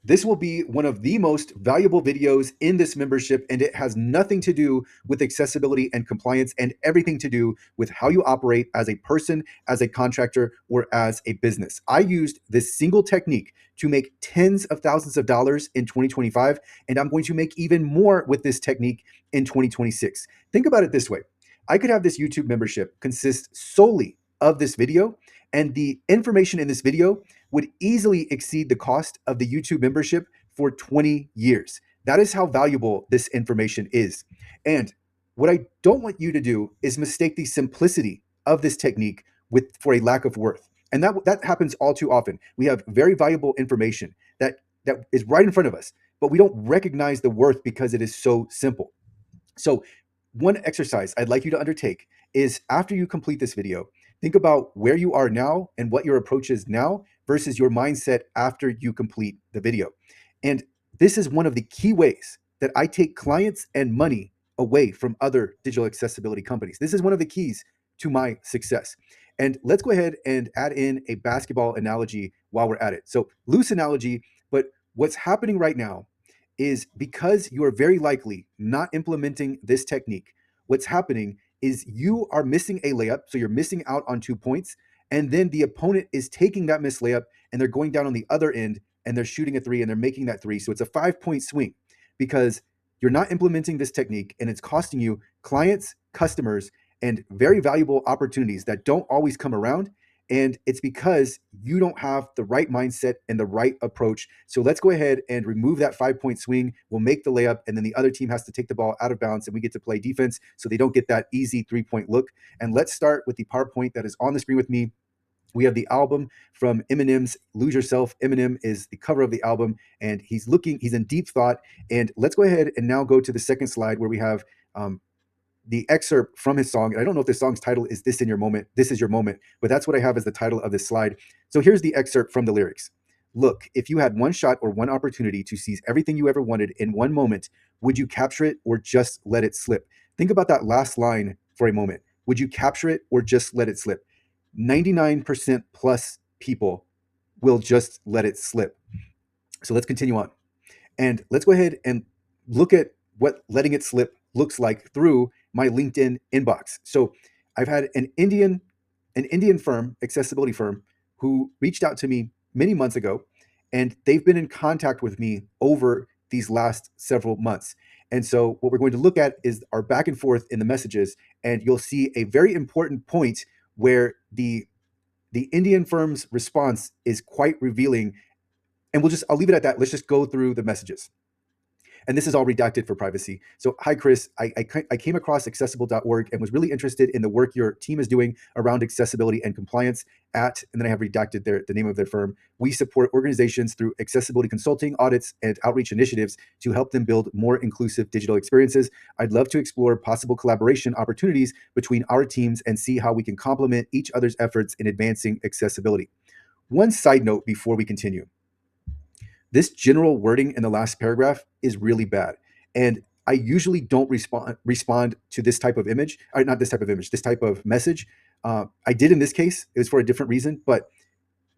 This will be one of the most valuable videos in this membership, and it has nothing to do with accessibility and compliance and everything to do with how you operate as a person, as a contractor, or as a business. I used this single technique to make tens of thousands of dollars in 2025, and I'm going to make even more with this technique in 2026. Think about it this way. I could have this YouTube membership consist solely of this video, and the information in this video would easily exceed the cost of the YouTube membership for 20 years. That is how valuable this information is. And what I don't want you to do is mistake the simplicity of this technique for a lack of worth. And that happens all too often. We have very valuable information that is right in front of us, but we don't recognize the worth because it is so simple. So, one exercise I'd like you to undertake is after you complete this video, think about where you are now and what your approach is now versus your mindset after you complete the video. And this is one of the key ways that I take clients and money away from other digital accessibility companies. This is one of the keys to my success. And let's go ahead and add in a basketball analogy while we're at it. So, loose analogy, but what's happening right now is because you are very likely not implementing this technique, what's happening is you are missing a layup. So you're missing out on 2 points. And then the opponent is taking that missed layup and they're going down on the other end and they're shooting a three and they're making that three. So it's a 5 point swing because you're not implementing this technique and it's costing you clients, customers, and very valuable opportunities that don't always come around. And it's because you don't have the right mindset and the right approach. So let's go ahead and remove that 5 point swing. We'll make the layup, and then the other team has to take the ball out of bounds, and we get to play defense so they don't get that easy 3 point look. And let's start with the PowerPoint that is on the screen with me. We have the album from Eminem's Lose Yourself. Eminem is the cover of the album, and he's in deep thought. And let's go ahead and now go to the second slide where we have the excerpt from his song. And I don't know if the song's title is This in Your Moment, This is Your Moment, but that's what I have as the title of this slide. So here's the excerpt from the lyrics. Look, if you had one shot or one opportunity to seize everything you ever wanted in one moment, would you capture it or just let it slip? Think about that last line for a moment. Would you capture it or just let it slip? 99% plus people will just let it slip. So let's continue on. And let's go ahead and look at what letting it slip looks like through my LinkedIn inbox. So I've had an Indian firm, accessibility firm, who reached out to me many months ago, and they've been in contact with me over these last several months. And so what we're going to look at is our back and forth in the messages, and you'll see a very important point where the Indian firm's response is quite revealing. And I'll leave it at that. Let's just go through the messages. And this is all redacted for privacy. So, hi, Kris. I came across accessible.org and was really interested in the work your team is doing around accessibility and compliance and then I have redacted the name of their firm. We support organizations through accessibility consulting, audits, and outreach initiatives to help them build more inclusive digital experiences. I'd love to explore possible collaboration opportunities between our teams and see how we can complement each other's efforts in advancing accessibility. One side note before we continue. This general wording in the last paragraph is really bad. And I usually don't respond to this type of image, or not this type of image, this type of message. I did in this case. It was for a different reason, but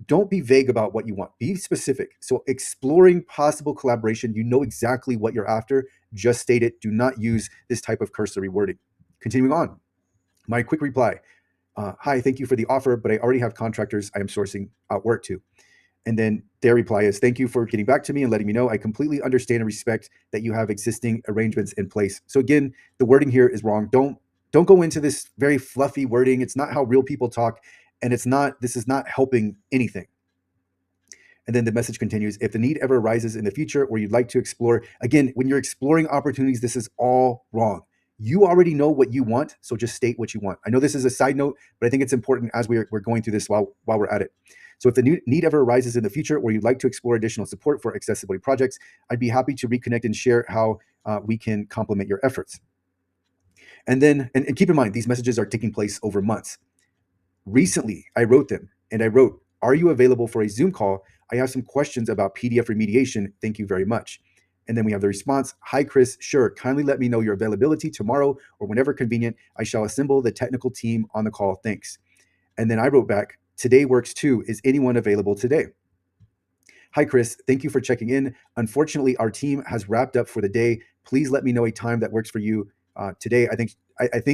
don't be vague about what you want. Be specific. So exploring possible collaboration, you know exactly what you're after. Just state it. Do not use this type of cursory wording. Continuing on. My quick reply. Hi, thank you for the offer, but I already have contractors I am sourcing out work to. And then their reply is, thank you for getting back to me and letting me know. I completely understand and respect that you have existing arrangements in place. So again, the wording here is wrong. Don't go into this very fluffy wording. It's not how real people talk. And this is not helping anything. And then the message continues, if the need ever arises in the future or you'd like to explore, again, when you're exploring opportunities, this is all wrong. You already know what you want, so just state what you want. I know this is a side note, but I think it's important as we're going through this while we're at it. So if the need ever arises in the future or you'd like to explore additional support for accessibility projects, I'd be happy to reconnect and share how we can complement your efforts. And then, and keep in mind, these messages are taking place over months. Recently, I wrote them and I wrote, are you available for a Zoom call? I have some questions about PDF remediation. Thank you very much. And then we have the response, hi, Kris, sure, kindly let me know your availability tomorrow or whenever convenient. I shall assemble the technical team on the call. Thanks. And then I wrote back, today works too. Is anyone available today? Hi, Kris. Thank you for checking in. Unfortunately, our team has wrapped up for the day. Please let me know a time that works for you today. I think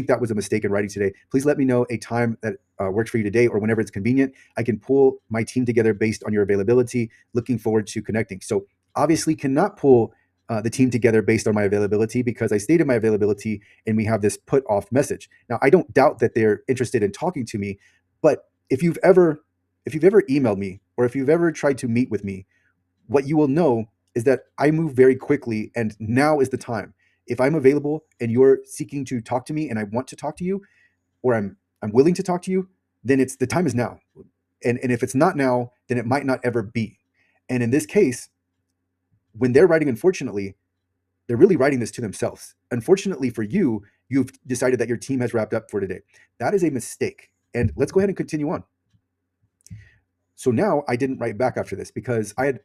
that was a mistake in writing today. Please let me know a time that works for you today or whenever it's convenient. I can pull my team together based on your availability. Looking forward to connecting. So obviously cannot pull the team together based on my availability because I stated my availability and we have this put off message. Now, I don't doubt that they're interested in talking to me, but if you've ever emailed me or if you've ever tried to meet with me, what you will know is that I move very quickly and now is the time. If I'm available and you're seeking to talk to me and I want to talk to you or I'm willing to talk to you, then it's the time is now. And if it's not now, then it might not ever be. And in this case, when they're writing unfortunately, they're really writing this to themselves. Unfortunately for you, you've decided that your team has wrapped up for today. That is a mistake. And let's go ahead and continue on. So now I didn't write back after this because I had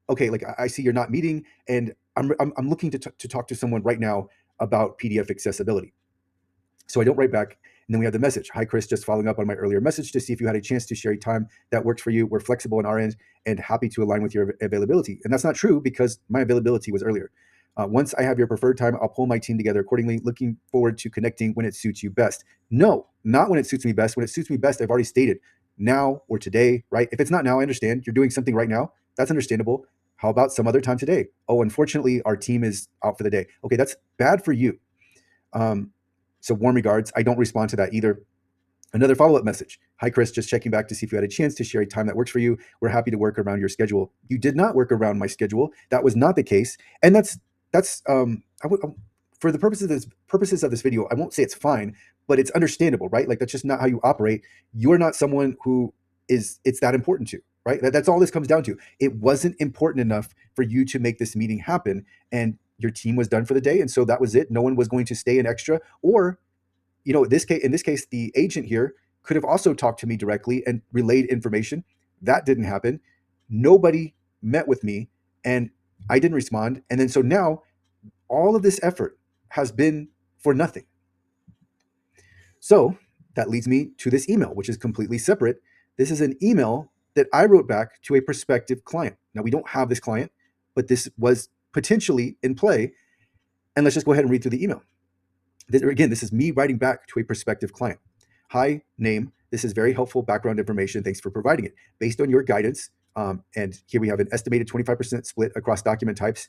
okay, like I see you're not meeting, and I'm looking to talk to someone right now about PDF accessibility. So I don't write back. And then we have the message. Hi, Kris, just following up on my earlier message to see if you had a chance to share a time that works for you. We're flexible on our end and happy to align with your availability. And that's not true because my availability was earlier. Once I have your preferred time, I'll pull my team together accordingly. Looking forward to connecting when it suits you best. No, not when it suits me best. When it suits me best, I've already stated now or today, right? If it's not now, I understand. You're doing something right now. That's understandable. How about some other time today? Oh, unfortunately, our team is out for the day. Okay, that's bad for you. Um, so warm regards. I don't respond to that either. Another follow-up message. Hi, Kris, just checking back to see if you had a chance to share a time that works for you. We're happy to work around your schedule. You did not work around my schedule. That was not the case. And that's for the purposes of this video, I won't say it's fine, but it's understandable, right? Like that's just not how you operate. You're not someone who it's that important to, right? That's all this comes down to. It wasn't important enough for you to make this meeting happen, and your team was done for the day, and so that was it. No one was going to stay in extra, or in this case, the agent here could have also talked to me directly and relayed information. That didn't happen. Nobody met with me, and I didn't respond. And then so now all of this effort has been for nothing. So that leads me to this email, which is completely separate. This is an email that I wrote back to a prospective client. Now, we don't have this client, but this was potentially in play. And let's just go ahead and read through the email. Again, this is me writing back to a prospective client. Hi, name. This is very helpful background information. Thanks for providing it. Based on your guidance, and here we have an estimated 25% split across document types.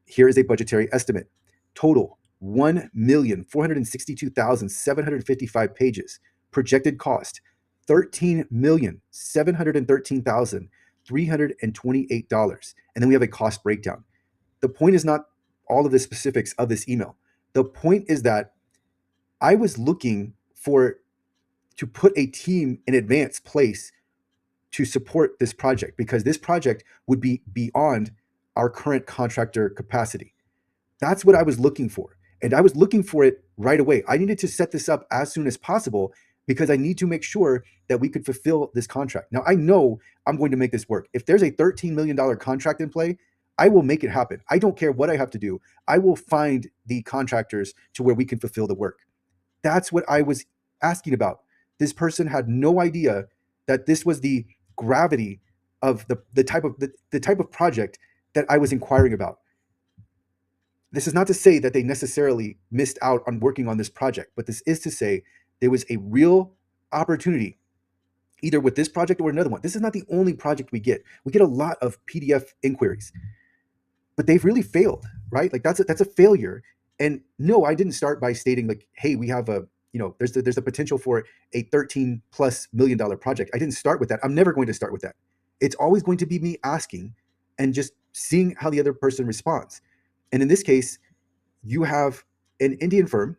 Here is a budgetary estimate. Total 1,462,755 pages. Projected cost $13,713,328. And then we have a cost breakdown. The point is not all of the specifics of this email. The point is that I was looking to put a team in advanced place to support this project because this project would be beyond our current contractor capacity. That's what I was looking for. And I was looking for it right away. I needed to set this up as soon as possible because I need to make sure that we could fulfill this contract. Now, I know I'm going to make this work. If there's a $13 million contract in play, I will make it happen. I don't care what I have to do. I will find the contractors to where we can fulfill the work. That's what I was asking about. This person had no idea that this was the gravity of the type of project that I was inquiring about. This is not to say that they necessarily missed out on working on this project, but this is to say there was a real opportunity either with this project or another one. This is not the only project we get. We get a lot of PDF inquiries, but they've really failed, right? Like that's a failure. And no, I didn't start by stating like, hey, we have there's a potential for a $13+ million project. I didn't start with that. I'm never going to start with that. It's always going to be me asking and just seeing how the other person responds. And in this case, you have an Indian firm.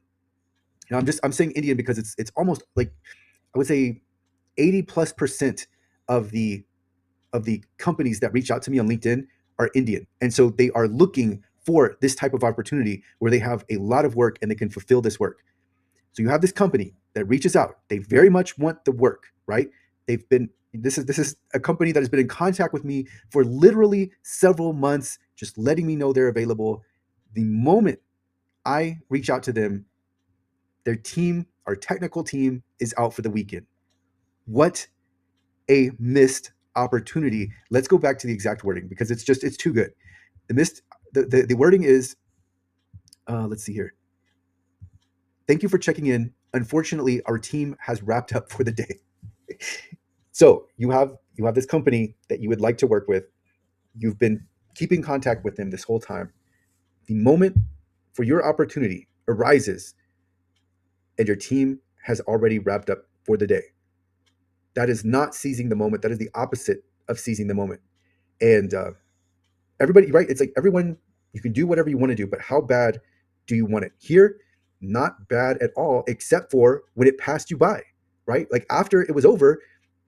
Now I'm saying Indian because it's almost like I would say 80+% of the companies that reach out to me on LinkedIn are Indian. And so they are looking for this type of opportunity where they have a lot of work and they can fulfill this work. So you have this company that reaches out. They very much want the work, right? This is a company that has been in contact with me for literally several months, just letting me know they're available. The moment I reach out to them, their team, our technical team, is out for the weekend. What a missed opportunity. Let's go back to the exact wording because it's too good. The missed the wording is let's see here. Thank you for checking in. Unfortunately, our team has wrapped up for the day. So you have this company that you would like to work with. You've been keeping contact with them this whole time. The moment for your opportunity arises and your team has already wrapped up for the day. That is not seizing the moment. That is the opposite of seizing the moment. And everybody, right? It's like everyone, you can do whatever you want to do, but how bad do you want it? Here, not bad at all, except for when it passed you by, right? Like after it was over,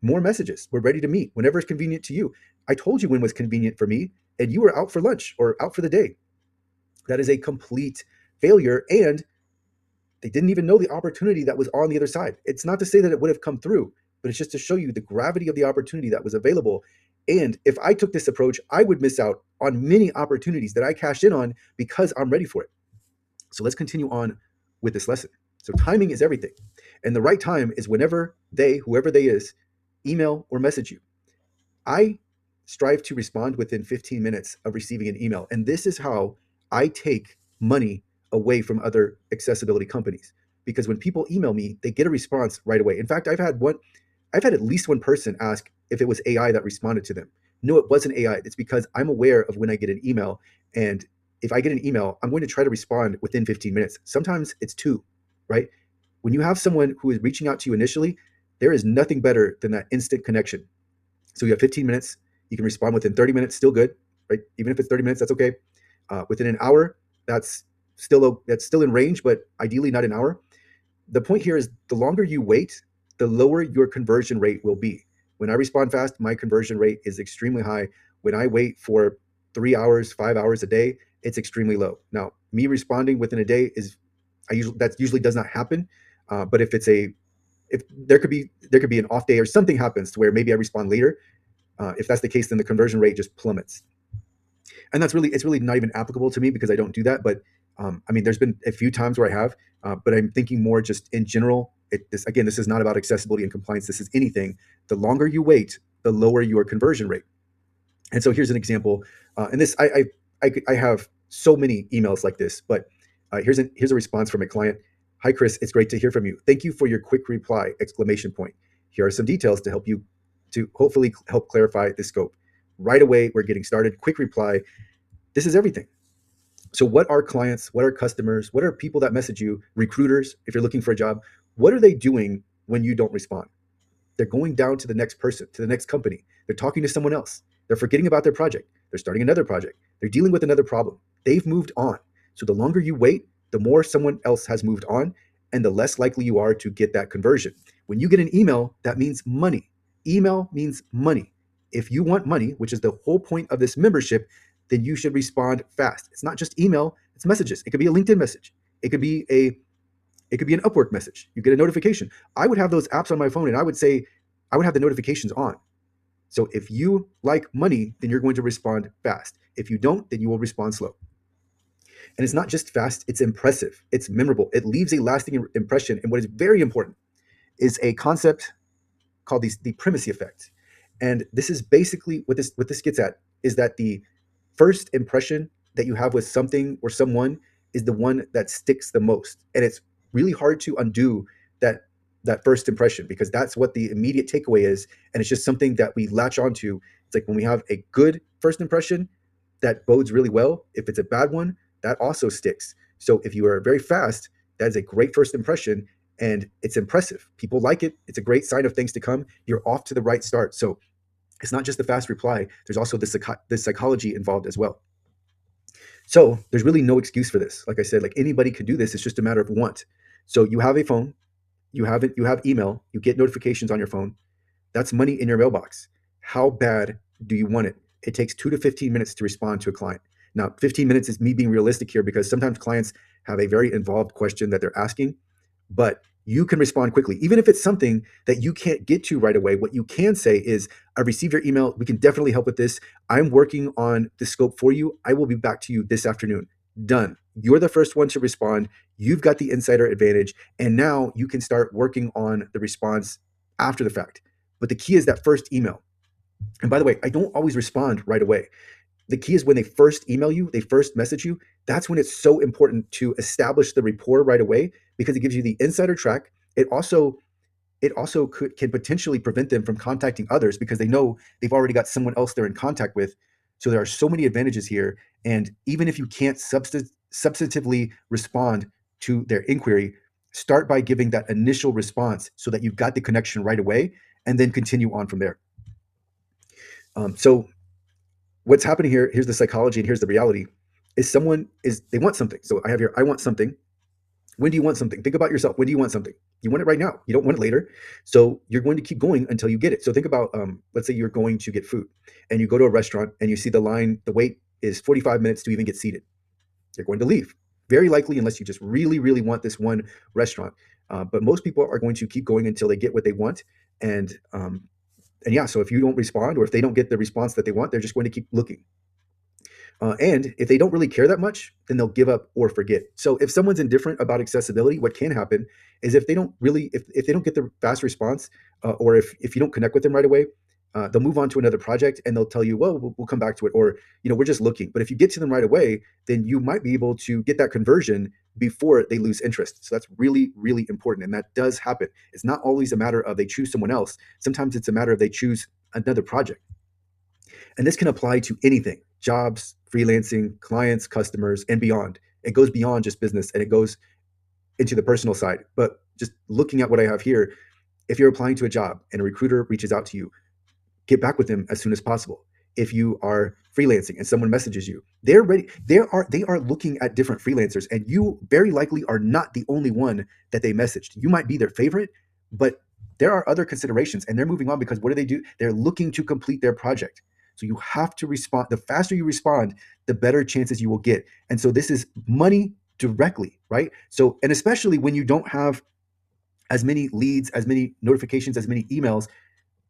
more messages. We're ready to meet whenever it's convenient to you. I told you when was convenient for me, and you were out for lunch or out for the day. That is a complete failure. And they didn't even know the opportunity that was on the other side. It's not to say that it would have come through, but it's just to show you the gravity of the opportunity that was available. And if I took this approach, I would miss out on many opportunities that I cashed in on because I'm ready for it. So let's continue on with this lesson. So timing is everything. And the right time is whenever they, whoever they is, email or message you. I strive to respond within 15 minutes of receiving an email. And this is how I take money away from other accessibility companies. Because when people email me, they get a response right away. In fact, I've had at least one person ask if it was AI that responded to them. No, it wasn't AI. It's because I'm aware of when I get an email. And if I get an email, I'm going to try to respond within 15 minutes. Sometimes it's two, right? When you have someone who is reaching out to you initially, there is nothing better than that instant connection. So you have 15 minutes. You can respond within 30 minutes, still good, right? Even if it's 30 minutes, that's okay. Within an hour, that's still in range, but ideally not an hour. The point here is the longer you wait, the lower your conversion rate will be. When I respond fast, my conversion rate is extremely high. When I wait for 3 hours, 5 hours a day, it's extremely low. Now, me responding within a day that usually does not happen. But if there could be an off day or something happens to where maybe I respond later. If that's the case, then the conversion rate just plummets. And it's really not even applicable to me because I don't do that. But I mean, there's been a few times where I have, but I'm thinking more just in general. This is not about accessibility and compliance. This is anything. The longer you wait, the lower your conversion rate. And so here's an example. And this I have so many emails like this, but here's a response from a client. Hi, Kris. It's great to hear from you. Thank you for your quick reply! Exclamation point. Here are some details to hopefully help clarify the scope. Right away, we're getting started. Quick reply. This is everything. So what are clients, what are customers, what are people that message you, recruiters, if you're looking for a job, what are they doing when you don't respond? They're going down to the next person, to the next company. They're talking to someone else. They're forgetting about their project. They're starting another project. They're dealing with another problem. They've moved on. So the longer you wait, the more someone else has moved on, and the less likely you are to get that conversion. When you get an email, that means money. Email means money. If you want money, which is the whole point of this membership, then you should respond fast. It's not just email, it's messages. It could be a LinkedIn message. It could be an Upwork message. You get a notification. I would have those apps on my phone and I would have the notifications on. So if you like money, then you're going to respond fast. If you don't, then you will respond slow. And it's not just fast, it's impressive. It's memorable. It leaves a lasting impression. And what is very important is a concept called the primacy effect. And this is basically what this gets at is that the first impression that you have with something or someone is the one that sticks the most. And it's really hard to undo that first impression because that's what the immediate takeaway is. And it's just something that we latch onto. It's like when we have a good first impression, that bodes really well. If it's a bad one, that also sticks. So if you are very fast, that is a great first impression and it's impressive. People like it. It's a great sign of things to come. You're off to the right start. So it's not just the fast reply. There's also this psychology involved as well. So there's really no excuse for this. Like I said, like anybody could do this. It's just a matter of want. So you have a phone, you have email, you get notifications on your phone. That's money in your mailbox. How bad do you want it? It takes 2 to 15 minutes to respond to a client. Now, 15 minutes is me being realistic here because sometimes clients have a very involved question that they're asking, but you can respond quickly. Even if it's something that you can't get to right away, what you can say is, I received your email. We can definitely help with this. I'm working on the scope for you. I will be back to you this afternoon. Done. You're the first one to respond. You've got the insider advantage. And now you can start working on the response after the fact. But the key is that first email. And by the way, I don't always respond right away. The key is when they first email you, they first message you, that's when it's so important to establish the rapport right away, because it gives you the insider track. It also can potentially prevent them from contacting others because they know they've already got someone else they're in contact with. So there are so many advantages here. And even if you can't substantively respond to their inquiry, start by giving that initial response so that you've got the connection right away, and then continue on from there. So what's happening here, here's the psychology and here's the reality, is someone is they want something. So I have here, I want something. When do you want something? Think about yourself. When do you want something? You want it right now. You don't want it later. So you're going to keep going until you get it. So think about, let's say you're going to get food and you go to a restaurant and you see the wait is 45 minutes to even get seated. You're going to leave. Very likely, unless you just really, really want this one restaurant. But most people are going to keep going until they get what they want. And yeah, so if you don't respond, or if they don't get the response that they want, they're just going to keep looking. And if they don't really care that much, then they'll give up or forget. So if someone's indifferent about accessibility, what can happen is if they don't really, if they don't get the fast response, or if you don't connect with them right away, they'll move on to another project and they'll tell you, well, we'll come back to it, or we're just looking. But if you get to them right away, then you might be able to get that conversion before they lose interest. So that's really, really important, and that does happen. It's not always a matter of they choose someone else. Sometimes it's a matter of they choose another project. And this can apply to anything: jobs, freelancing, clients, customers, and beyond. It goes beyond just business and it goes into the personal side. But just looking at what I have here, if you're applying to a job and a recruiter reaches out to you, get back with them as soon as possible. If you are freelancing and someone messages you, they're ready. They are looking at different freelancers, and you very likely are not the only one that they messaged. You might be their favorite, but there are other considerations, and they're moving on because what do? They're looking to complete their project. So you have to respond. The faster you respond, the better chances you will get. And so this is money directly, right? So, and especially when you don't have as many leads, as many notifications, as many emails,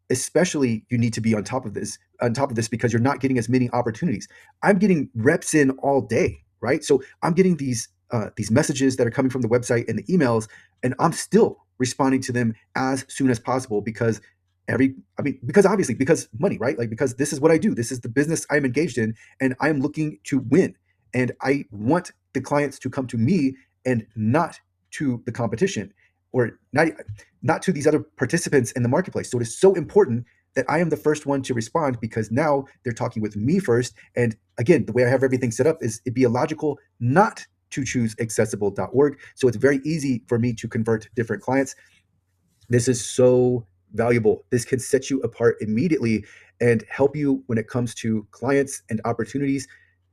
especially you need to be on top of this because you're not getting as many opportunities. I'm getting reps in all day, right? So I'm getting these messages that are coming from the website and the emails, and I'm still responding to them as soon as possible because because obviously, because money, right? Like, because this is what I do, this is the business I'm engaged in, and I'm looking to win, and I want the clients to come to me and not to the competition, or not to these other participants in the marketplace. So it is so important that I am the first one to respond, because now they're talking with me first. And again, the way I have everything set up is it'd be illogical not to choose accessible.org. So it's very easy for me to convert different clients. This is so valuable. This can set you apart immediately and help you when it comes to clients and opportunities.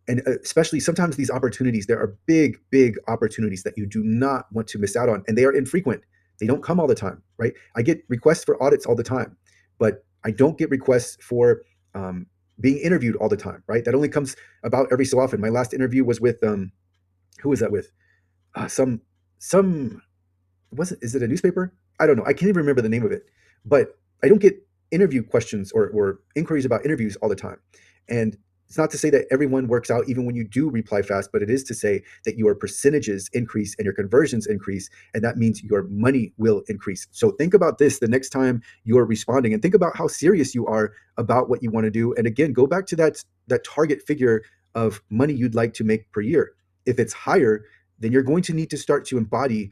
And especially sometimes these opportunities, there are big, big opportunities that you do not want to miss out on, and they are infrequent. They don't come all the time, right? I get requests for audits all the time, but I don't get requests for being interviewed all the time, right? That only comes about every so often. My last interview was with who was that with? Some was it, is it a newspaper? I don't know. I can't even remember the name of it. But I don't get interview questions or inquiries about interviews all the time. And it's not to say that everyone works out even when you do reply fast, but it is to say that your percentages increase and your conversions increase, and that means your money will increase. So think about this the next time you're responding, and think about how serious you are about what you want to do. And again, go back to that target figure of money you'd like to make per year. If it's higher, then you're going to need to start to embody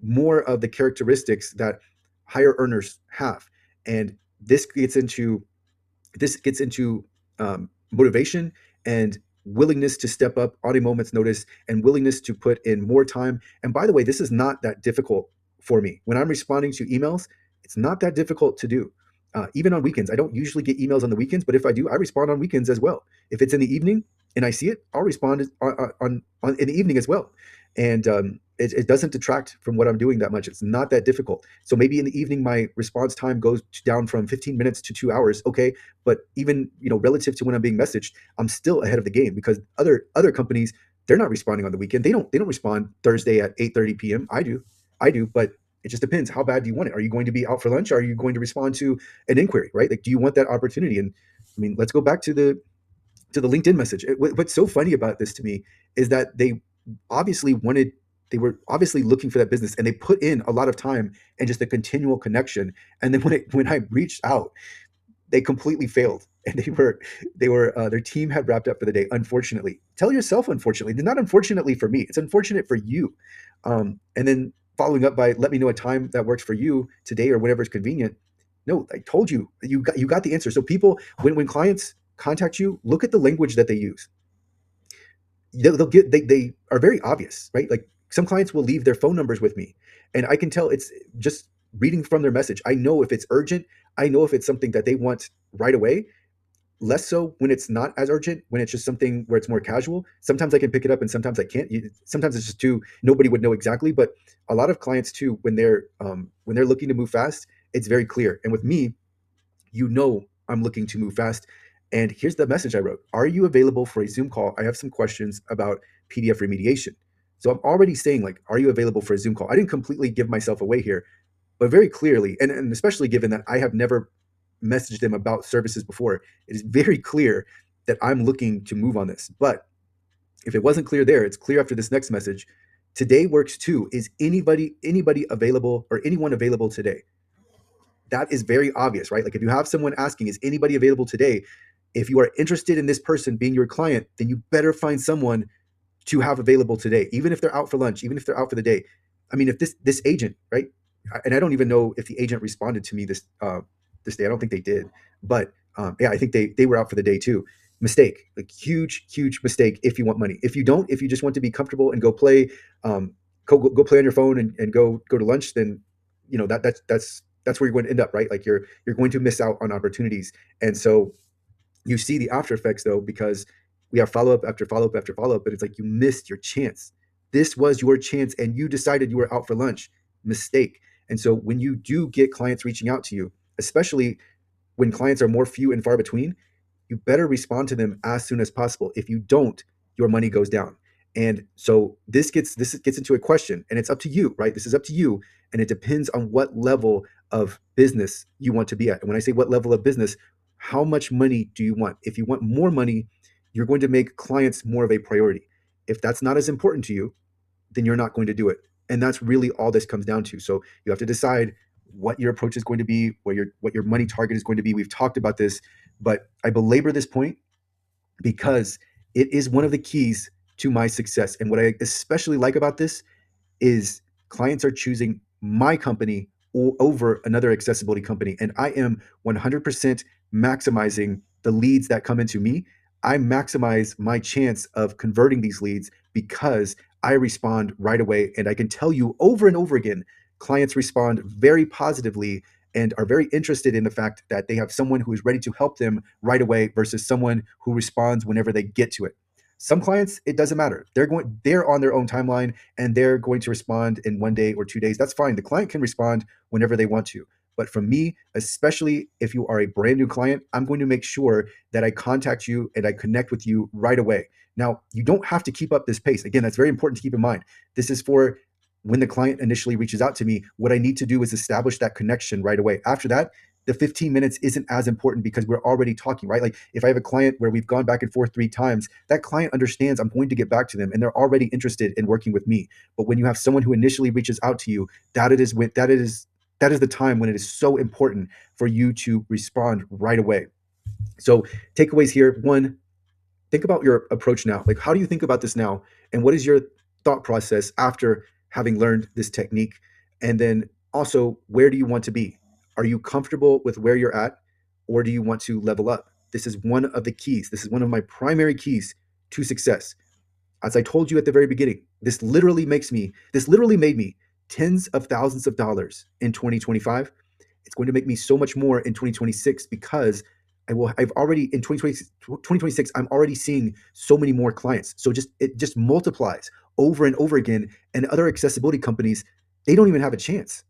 more of the characteristics that higher earners have. And this gets into motivation and willingness to step up on a moment's notice, and willingness to put in more time. And by the way, this is not that difficult for me. When I'm responding to emails, it's not that difficult to do. Even on weekends, I don't usually get emails on the weekends, but if I do, I respond on weekends as well. If it's in the evening and I see it, I'll respond on in the evening as well. And it doesn't detract from what I'm doing that much. It's not that difficult. So maybe in the evening, my response time goes down from 15 minutes to 2 hours. Okay. But even, relative to when I'm being messaged, I'm still ahead of the game, because other companies, they're not responding on the weekend. They don't respond Thursday at 8:30 p.m. I do, but it just depends. How bad do you want it? Are you going to be out for lunch? Or are you going to respond to an inquiry, right? Like, do you want that opportunity? And I mean, let's go back to the LinkedIn message. What's so funny about this to me is that they were obviously looking for that business, and they put in a lot of time and just a continual connection. And then when I reached out, They completely failed, and they were their team had wrapped up for the day. Unfortunately, tell yourself unfortunately, not unfortunately for me. It's unfortunate for you. And then following up by let me know a time that works for you today or whatever is convenient. No, I told you, you got the answer. So people, when clients contact you, look at the language that they use. They'll get they are very obvious, right? Like some clients will leave their phone numbers with me, and I can tell it's just reading from their message. I know if it's urgent. I know if it's something that they want right away. Less so when it's not as urgent, when it's just something where it's more casual. Sometimes I can pick it up and sometimes I can't. Sometimes it's just too, nobody would know exactly. But a lot of clients too, when they're looking to move fast, it's very clear. And with me, I'm looking to move fast. And here's the message I wrote: are you available for a Zoom call? I have some questions about PDF remediation. So I'm already saying, like, are you available for a Zoom call? I didn't completely give myself away here, but very clearly, and especially given that I have never messaged them about services before, it is very clear that I'm looking to move on this. But if it wasn't clear there, it's clear after this next message. Today works too. Is anybody available, or anyone available today? That is very obvious, right? Like if you have someone asking, is anybody available today? If you are interested in this person being your client, then you better find someone to have available today, even if they're out for lunch, even if they're out for the day. I mean, if this agent, right? And I don't even know if the agent responded to me this day. I don't think they did, but yeah, I think they were out for the day too. Mistake, like huge mistake. If you want money, if you don't, if you just want to be comfortable and go play, go play on your phone and go to lunch, then that's where you're going to end up, right? Like you're going to miss out on opportunities. And so you see the after effects though, because we have follow up after follow up after follow up, but it's like you missed your chance. This was your chance, and you decided you were out for lunch. Mistake. And so when you do get clients reaching out to you, especially when clients are more few and far between, you better respond to them as soon as possible. If you don't, your money goes down. And so this gets into a question, and it's up to you, right? This is up to you, and it depends on what level of business you want to be at. And when I say what level of business, how much money do you want? If you want more money, you're going to make clients more of a priority. If that's not as important to you, then you're not going to do it. And that's really all this comes down to. So you have to decide what your approach is going to be, what your money target is going to be. We've talked about this, but I belabor this point because it is one of the keys to my success. And what I especially like about this is clients are choosing my company over another accessibility company. And I am 100% maximizing the leads that come into me. I maximize my chance of converting these leads because I respond right away. And I can tell you over and over again, clients respond very positively and are very interested in the fact that they have someone who is ready to help them right away versus someone who responds whenever they get to it. Some clients, it doesn't matter. They're on their own timeline and they're going to respond in 1 day or 2 days. That's fine. The client can respond whenever they want to. But for me, especially if you are a brand new client, I'm going to make sure that I contact you and I connect with you right away. Now, you don't have to keep up this pace. Again, that's very important to keep in mind. This is for when the client initially reaches out to me. What I need to do is establish that connection right away. After that, the 15 minutes isn't as important because we're already talking, right? Like if I have a client where we've gone back and forth 3 times, that client understands I'm going to get back to them and they're already interested in working with me. But when you have someone who initially reaches out to you, that is the time when it is so important for you to respond right away. So takeaways here: one, think about your approach now. Like, how do you think about this now? And what is your thought process after having learned this technique? And then also, where do you want to be? Are you comfortable with where you're at, or do you want to level up? This is one of the keys. This is one of my primary keys to success. As I told you at the very beginning, this literally made me tens of thousands of dollars in 2025. It's going to make me so much more in 2026 because I've already in 2026, I'm already seeing so many more clients. So it just multiplies over and over again. And other accessibility companies, they don't even have a chance.